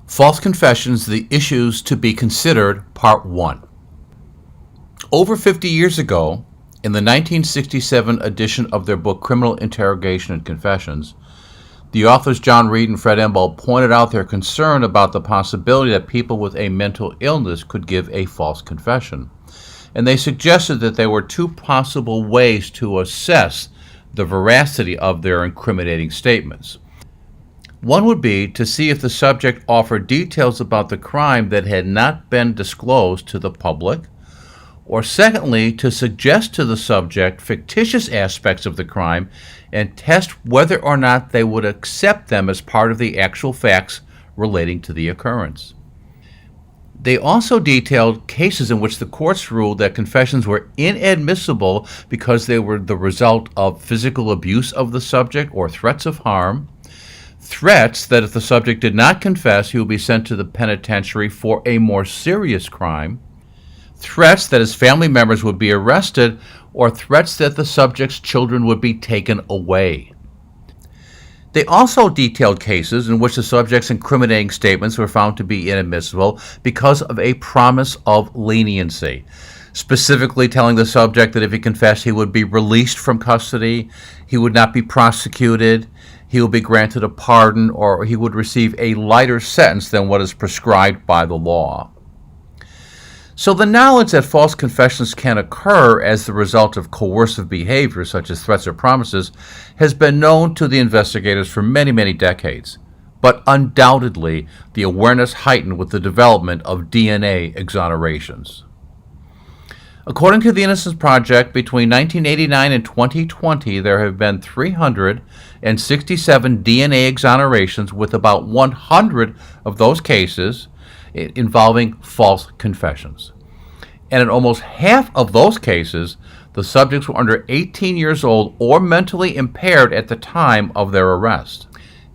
False Confessions, the Issues to be Considered, Part 1. Over 50 years ago, in the 1967 edition of their book Criminal Interrogation and Confessions, the authors John Reed and Fred Emble pointed out their concern about the possibility that people with a mental illness could give a false confession. And they suggested that there were two possible ways to assess the veracity of their incriminating statements. One would be to see if the subject offered details about the crime that had not been disclosed to the public, or secondly, to suggest to the subject fictitious aspects of the crime and test whether or not they would accept them as part of the actual facts relating to the occurrence. They also detailed cases in which the courts ruled that confessions were inadmissible because they were the result of physical abuse of the subject or threats of harm, threats that if the subject did not confess, he would be sent to the penitentiary for a more serious crime, threats that his family members would be arrested, or threats that the subject's children would be taken away. They also detailed cases in which the subject's incriminating statements were found to be inadmissible because of a promise of leniency, specifically telling the subject that if he confessed, he would be released from custody, he would not be prosecuted, he would be granted a pardon, or he would receive a lighter sentence than what is prescribed by the law. So the knowledge that false confessions can occur as the result of coercive behavior, such as threats or promises, has been known to the investigators for many, many decades. But undoubtedly, the awareness heightened with the development of DNA exonerations. According to the Innocence Project, between 1989 and 2020, there have been 367 DNA exonerations, with about 100 of those cases involving false confessions. And in almost half of those cases, the subjects were under 18 years old or mentally impaired at the time of their arrest.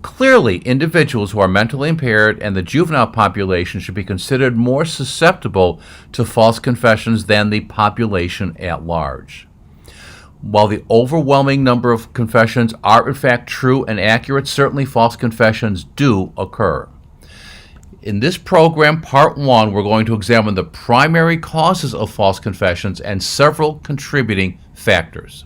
Clearly, individuals who are mentally impaired and the juvenile population should be considered more susceptible to false confessions than the population at large. While the overwhelming number of confessions are in fact true and accurate, certainly false confessions do occur. In this program, Part 1, we're going to examine the primary causes of false confessions and several contributing factors.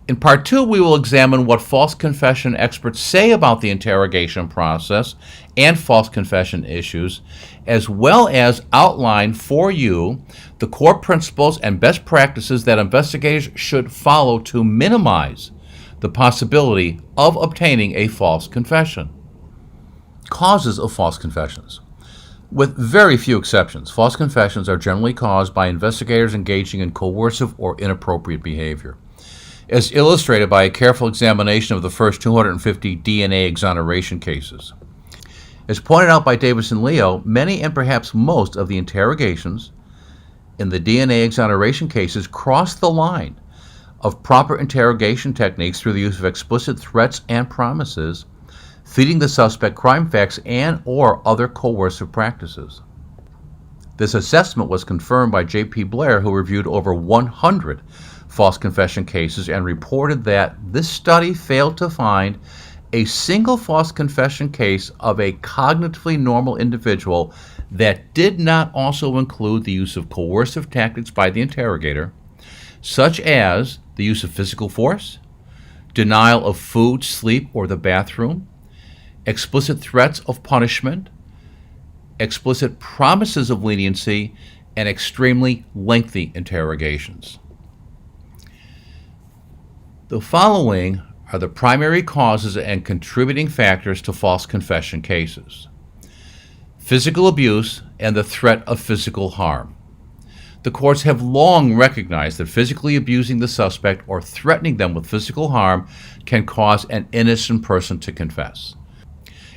In Part 2, we will examine what false confession experts say about the interrogation process and false confession issues, as well as outline for you the core principles and best practices that investigators should follow to minimize the possibility of obtaining a false confession. Causes of false confessions. With very few exceptions, false confessions are generally caused by investigators engaging in coercive or inappropriate behavior, as illustrated by a careful examination of the first 250 DNA exoneration cases. As pointed out by Davison Leo, many and perhaps most of the interrogations in the DNA exoneration cases cross the line of proper interrogation techniques through the use of explicit threats and promises, feeding the suspect crime facts and or other coercive practices. This assessment was confirmed by J.P. Blair, who reviewed over 100 false confession cases and reported that this study failed to find a single false confession case of a cognitively normal individual that did not also include the use of coercive tactics by the interrogator, such as the use of physical force, denial of food, sleep, or the bathroom, explicit threats of punishment, explicit promises of leniency, and extremely lengthy interrogations. The following are the primary causes and contributing factors to false confession cases. Physical abuse and the threat of physical harm. The courts have long recognized that physically abusing the suspect or threatening them with physical harm can cause an innocent person to confess.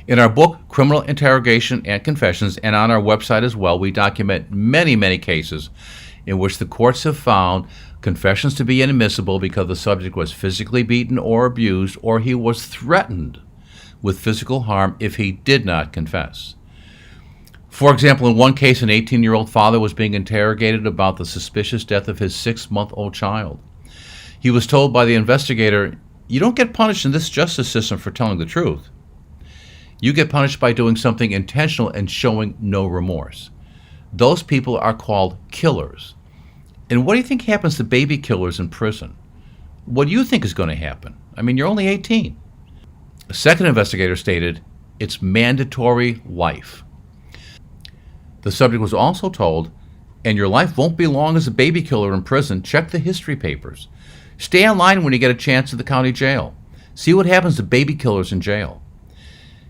In our book, Criminal Interrogation and Confessions, and on our website as well, we document many, many cases in which the courts have found confessions to be inadmissible because the subject was physically beaten or abused, or he was threatened with physical harm if he did not confess. For example, in one case, an 18-year-old father was being interrogated about the suspicious death of his 6-month-old child. He was told by the investigator, "You don't get punished in this justice system for telling the truth." You get punished by doing something intentional and showing no remorse. Those people are called killers. And what do you think happens to baby killers in prison? What do you think is going to happen? I mean, you're only 18. A second investigator stated, it's mandatory life. The subject was also told, and your life won't be long as a baby killer in prison. Check the history papers. Stay online when you get a chance at the county jail. See what happens to baby killers in jail.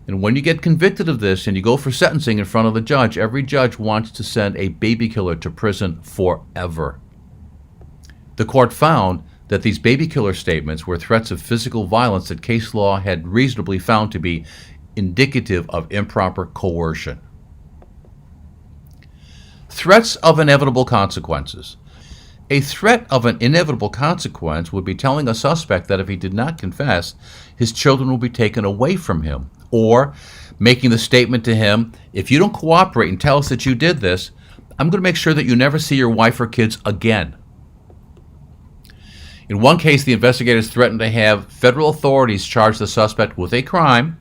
And when you get convicted of this and you go for sentencing in front of the judge, every judge wants to send a baby killer to prison forever. The court found that these baby killer statements were threats of physical violence that case law had reasonably found to be indicative of improper coercion. Threats of inevitable consequences. A threat of an inevitable consequence would be telling a suspect that if he did not confess, his children will be taken away from him, or making the statement to him, if you don't cooperate and tell us that you did this, I'm going to make sure that you never see your wife or kids again. In one case, the investigators threatened to have federal authorities charge the suspect with a crime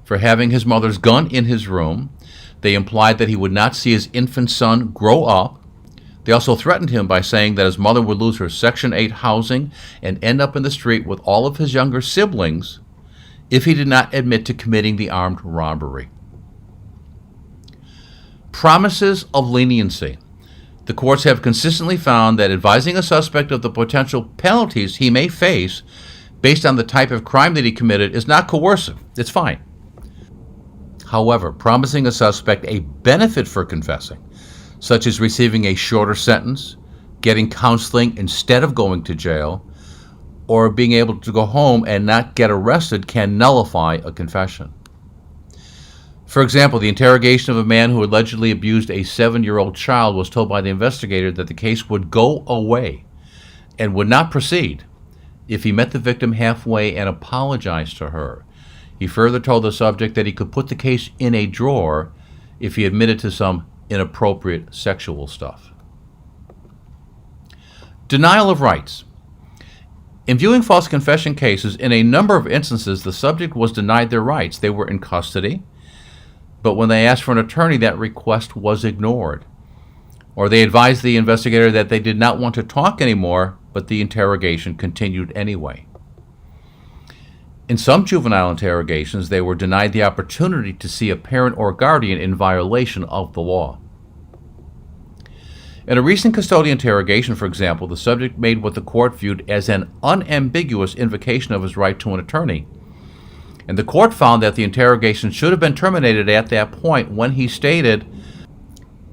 for having his mother's gun in his room. They implied that he would not see his infant son grow up. They also threatened him by saying that his mother would lose her Section 8 housing and end up in the street with all of his younger siblings if he did not admit to committing the armed robbery. Promises of leniency. The courts have consistently found that advising a suspect of the potential penalties he may face based on the type of crime that he committed is not coercive. It's fine. However, promising a suspect a benefit for confessing, such as receiving a shorter sentence, getting counseling instead of going to jail, or being able to go home and not get arrested, can nullify a confession. For example, the interrogation of a man who allegedly abused a 7-year-old child was told by the investigator that the case would go away and would not proceed if he met the victim halfway and apologized to her. He further told the subject that he could put the case in a drawer if he admitted to some inappropriate sexual stuff. Denial of rights. In viewing false confession cases, in a number of instances, the subject was denied their rights. They were in custody, but when they asked for an attorney, that request was ignored. Or they advised the investigator that they did not want to talk anymore, but the interrogation continued anyway. In some juvenile interrogations, they were denied the opportunity to see a parent or guardian in violation of the law. In a recent custodial interrogation, for example, the subject made what the court viewed as an unambiguous invocation of his right to an attorney. And the court found that the interrogation should have been terminated at that point when he stated,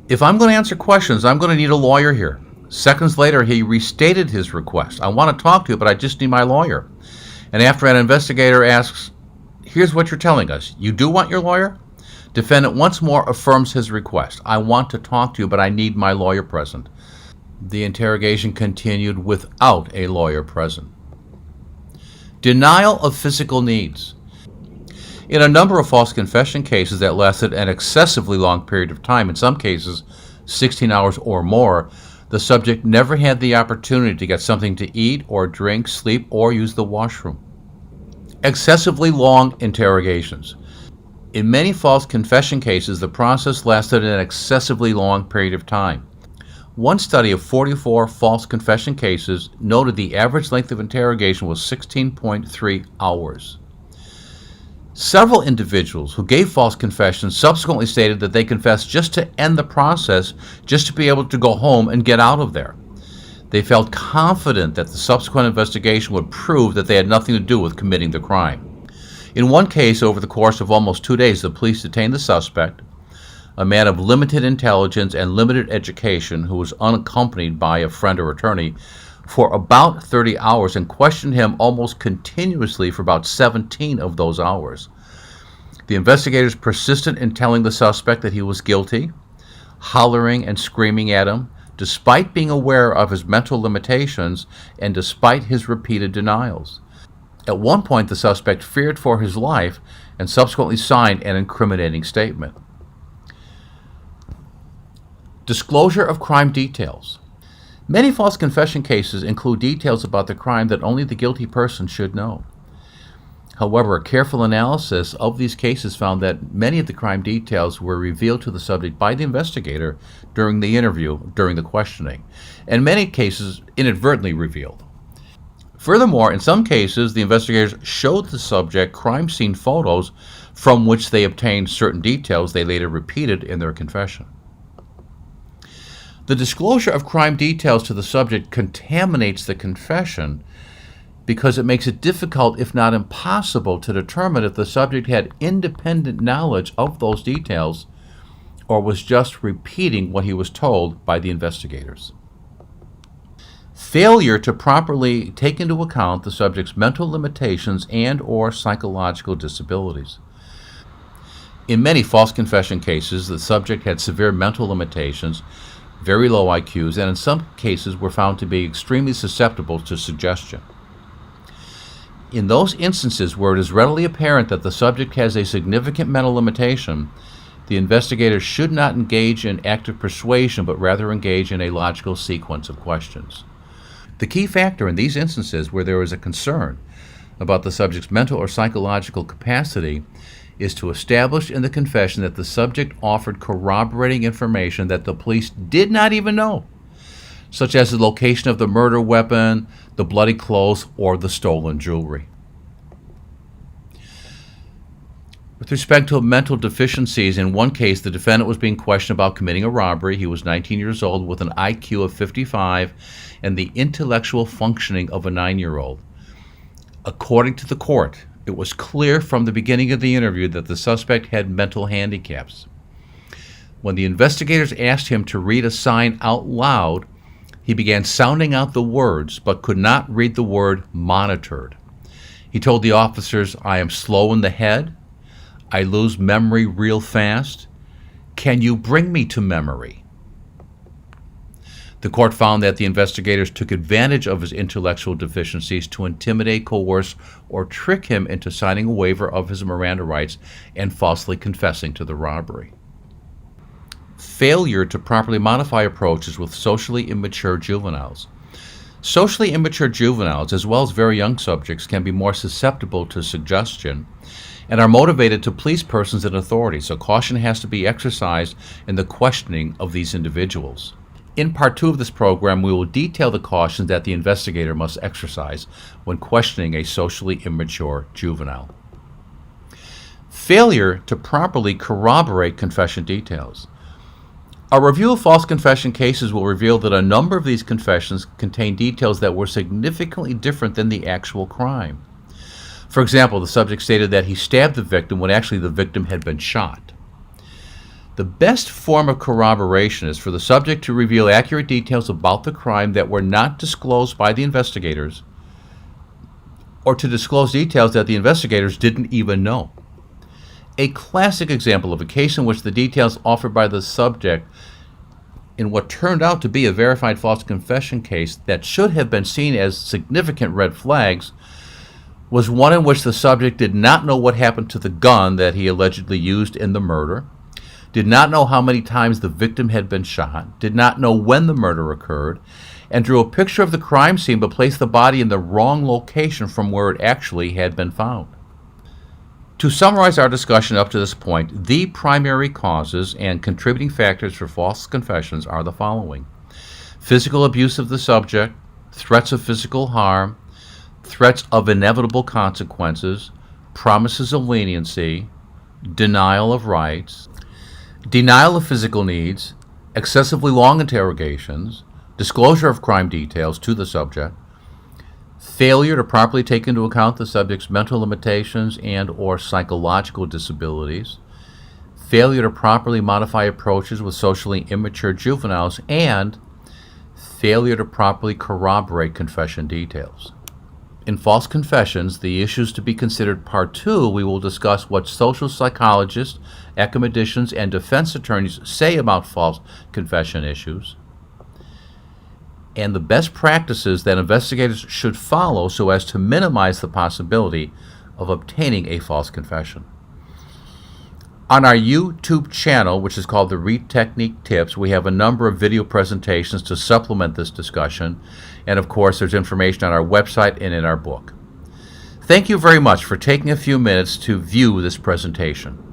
if I'm going to answer questions, I'm going to need a lawyer here. Seconds later, he restated his request. I want to talk to you, but I just need my lawyer. And after an investigator asks, here's what you're telling us. You do want your lawyer? Defendant once more affirms his request. I want to talk to you, but I need my lawyer present. The interrogation continued without a lawyer present. Denial of physical needs. In a number of false confession cases that lasted an excessively long period of time, in some cases 16 hours or more, the subject never had the opportunity to get something to eat or drink, sleep, or use the washroom. Excessively long interrogations. In many false confession cases, the process lasted an excessively long period of time. One study of 44 false confession cases noted the average length of interrogation was 16.3 hours. Several individuals who gave false confessions subsequently stated that they confessed just to end the process, just to be able to go home and get out of there. They felt confident that the subsequent investigation would prove that they had nothing to do with committing the crime. In one case, over the course of almost 2 days, the police detained the suspect, a man of limited intelligence and limited education who was unaccompanied by a friend or attorney, for about 30 hours and questioned him almost continuously for about 17 of those hours. The investigators persisted in telling the suspect that he was guilty, hollering and screaming at him, despite being aware of his mental limitations and despite his repeated denials. At one point, the suspect feared for his life and subsequently signed an incriminating statement. Disclosure of crime details. Many false confession cases include details about the crime that only the guilty person should know. However, a careful analysis of these cases found that many of the crime details were revealed to the subject by the investigator during the interview, during the questioning, and many cases inadvertently revealed. Furthermore, in some cases, the investigators showed the subject crime scene photos from which they obtained certain details they later repeated in their confession. The disclosure of crime details to the subject contaminates the confession because it makes it difficult, if not impossible, to determine if the subject had independent knowledge of those details or was just repeating what he was told by the investigators. Failure to properly take into account the subject's mental limitations and/or psychological disabilities. In many false confession cases, the subject had severe mental limitations, very low IQs, and in some cases were found to be extremely susceptible to suggestion. In those instances where it is readily apparent that the subject has a significant mental limitation, the investigator should not engage in active persuasion, but rather engage in a logical sequence of questions. The key factor in these instances where there is a concern about the subject's mental or psychological capacity is to establish in the confession that the subject offered corroborating information that the police did not even know, such as the location of the murder weapon, the bloody clothes, or the stolen jewelry. With respect to mental deficiencies, in one case, the defendant was being questioned about committing a robbery. He was 19 years old with an IQ of 55 and the intellectual functioning of a 9-year-old. According to the court, it was clear from the beginning of the interview that the suspect had mental handicaps. When the investigators asked him to read a sign out loud, he began sounding out the words but could not read the word monitored. He told the officers, "I am slow in the head. I lose memory real fast. Can you bring me to memory?" The court found that the investigators took advantage of his intellectual deficiencies to intimidate, coerce, or trick him into signing a waiver of his Miranda rights and falsely confessing to the robbery. Failure to properly modify approaches with socially immature juveniles. Socially immature juveniles, as well as very young subjects, can be more susceptible to suggestion and are motivated to please persons in authority, so caution has to be exercised in the questioning of these individuals. In Part 2 of this program, we will detail the cautions that the investigator must exercise when questioning a socially immature juvenile. Failure to properly corroborate confession details. A review of false confession cases will reveal that a number of these confessions contain details that were significantly different than the actual crime. For example, the subject stated that he stabbed the victim when actually the victim had been shot. The best form of corroboration is for the subject to reveal accurate details about the crime that were not disclosed by the investigators, or to disclose details that the investigators didn't even know. A classic example of a case in which the details offered by the subject in what turned out to be a verified false confession case that should have been seen as significant red flags was one in which the subject did not know what happened to the gun that he allegedly used in the murder, did not know how many times the victim had been shot, did not know when the murder occurred, and drew a picture of the crime scene but placed the body in the wrong location from where it actually had been found. To summarize our discussion up to this point, the primary causes and contributing factors for false confessions are the following: physical abuse of the subject, threats of physical harm, threats of inevitable consequences, promises of leniency, denial of rights, denial of physical needs, excessively long interrogations, disclosure of crime details to the subject, failure to properly take into account the subject's mental limitations and/or psychological disabilities, failure to properly modify approaches with socially immature juveniles, and failure to properly corroborate confession details. In false confessions, the issues to be considered Part 2, we will discuss what social psychologists, academicians, and defense attorneys say about false confession issues, and the best practices that investigators should follow so as to minimize the possibility of obtaining a false confession. On our YouTube channel, which is called the Read Technique Tips, we have a number of video presentations to supplement this discussion, and of course there's information on our website and in our book. Thank you very much for taking a few minutes to view this presentation.